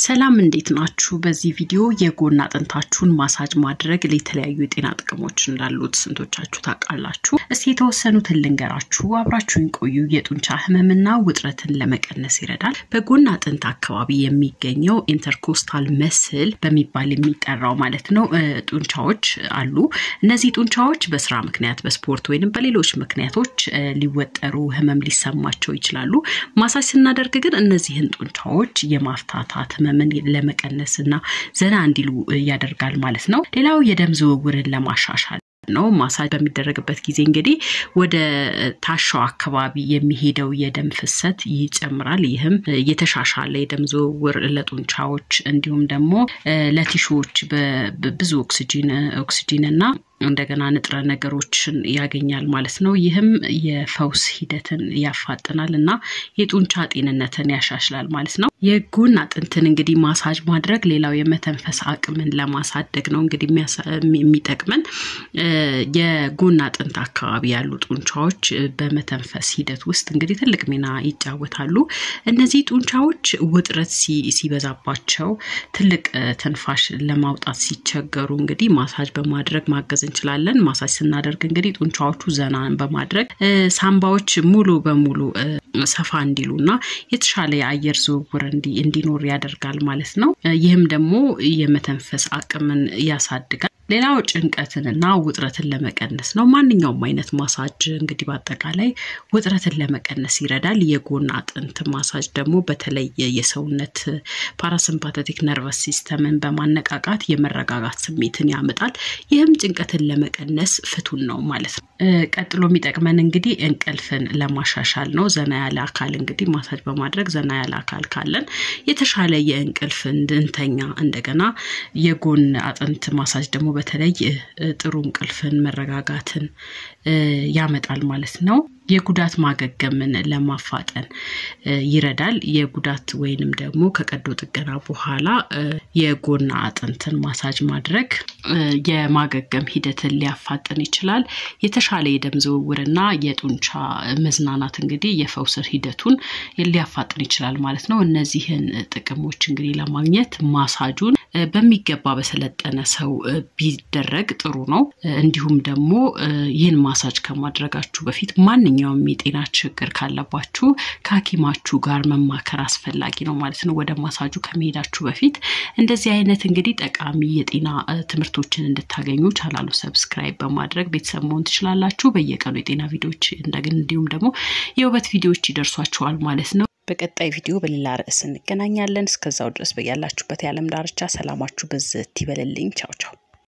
ሰላም እንዴት ናችሁ? በዚህ ቪዲዮ የጎን አጥንታችሁን ማሳጅ ማድረግ ለተለያዩ የጤና ጥቅሞች እንዳሉት ስንቶቻችሁ ታውቃላችሁ? እስቲ የተወሰኑትን ልንገራችሁ። አብራችሁን ቆዩ። የጡንቻ ህመምና ውጥረትን ለመቀነስ ይረዳል። በጎን አጥንት አካባቢ የሚገኘው ኢንተርኮስታል መስል በሚባል የሚጠራው ማለት ነው ጡንቻዎች አሉ። እነዚህ ጡንቻዎች በስራ ምክንያት በስፖርት ወይንም በሌሎች ምክንያቶች ሊወጠሩ ህመም ሊሰማቸው ይችላሉ። ማሳጅ ስናደርግ ግን እነዚህን ጡንቻዎች የማፍታታት ህመምን ለመቀነስና ዘና እንዲሉ ያደርጋል ማለት ነው። ሌላው የደም ዝውውርን ለማሻሻል ነው። ማሳጅ በሚደረግበት ጊዜ እንግዲህ ወደ ታሻው አካባቢ የሚሄደው የደም ፍሰት ይጨምራል። ይህም የተሻሻለ የደም ዝውውር ለጡንቻዎች እንዲሁም ደግሞ ለቲሹዎች በብዙ ኦክሲጂንና እንደገና ንጥረ ነገሮችን ያገኛል ማለት ነው። ይህም የፈውስ ሂደትን ያፋጥናልና የጡንቻ ጤንነትን ያሻሽላል ማለት ነው። የጎን አጥንትን እንግዲህ ማሳጅ ማድረግ ሌላው የመተንፈስ አቅምን ለማሳደግ ነው። እንግዲህ የሚጠቅመን የጎን አጥንት አካባቢ ያሉ ጡንቻዎች በመተንፈስ ሂደት ውስጥ እንግዲህ ትልቅ ሚና ይጫወታሉ። እነዚህ ጡንቻዎች ውጥረት ሲበዛባቸው ትልቅ ትንፋሽ ለማውጣት ሲቸገሩ እንግዲህ ማሳጅ በማድረግ ማገዝ እንችላለን። ማሳጅ ስናደርግ እንግዲህ ጡንቻዎቹ ዘናን በማድረግ ሳምባዎች ሙሉ በሙሉ ሰፋ እንዲሉና የተሻለ የአየር ዝውውር እንዲኖር ያደርጋል ማለት ነው። ይህም ደግሞ የመተንፈስ አቅምን ያሳድጋል። ሌላው ጭንቀትንና ውጥረትን ለመቀነስ ነው። ማንኛውም አይነት ማሳጅ እንግዲህ በአጠቃላይ ውጥረትን ለመቀነስ ይረዳል። የጎን አጥንት ማሳጅ ደግሞ በተለይ የሰውነት ፓራሲምፓቴቲክ ነርቨስ ሲስተምን በማነቃቃት የመረጋጋት ስሜትን ያመጣል። ይህም ጭንቀትን ለመቀነስ ፍቱን ነው ማለት ነው። ቀጥሎ የሚጠቅመን እንግዲህ እንቅልፍን ለማሻሻል ነው። ዘና ያለ አካል እንግዲህ ማሳጅ በማድረግ ዘና ያለ አካል ካለን የተሻለ የእንቅልፍ እንድንተኛ እንደገና የጎን አጥንት ማሳጅ ደግሞ በተለይ ጥሩ እንቅልፍን መረጋጋትን ያመጣል ማለት ነው። የጉዳት ማገገምን ለማፋጠን ይረዳል። የጉዳት ወይንም ደግሞ ከቀዶ ጥገና በኋላ የጎን አጥንትን ማሳጅ ማድረግ የማገገም ሂደትን ሊያፋጥን ይችላል። የተሻለ የደም ዝውውርና የጡንቻ መዝናናት እንግዲህ የፈውስ ሂደቱን ሊያፋጥን ይችላል ማለት ነው። እነዚህን ጥቅሞች እንግዲህ ለማግኘት ማሳጁን በሚገባ በሰለጠነ ሰው ቢደረግ ጥሩ ነው። እንዲሁም ደግሞ ይህን ማሳጅ ከማድረጋችሁ በፊት ማንኛውም የጤና ችግር ካለባችሁ ከሐኪማችሁ ጋር መማከር አስፈላጊ ነው ማለት ነው። ወደ ማሳጁ ከመሄዳችሁ በፊት እንደዚህ አይነት እንግዲህ ጠቃሚ የጤና ትምህርቶችን እንድታገኙ ቻናሉ ሰብስክራይብ በማድረግ ቤተሰብ መሆን ትችላላችሁ። በየቀኑ የጤና ቪዲዮዎች እንዲሁም ደግሞ የውበት ቪዲዮዎች ይደርሷችኋል ማለት ነው። በቀጣይ ቪዲዮ በሌላ ርዕስ እንገናኛለን። እስከዛው ድረስ በያላችሁበት የዓለም ዳርቻ ሰላማችሁ በዝት ይበልልኝ። ቻው ቻው።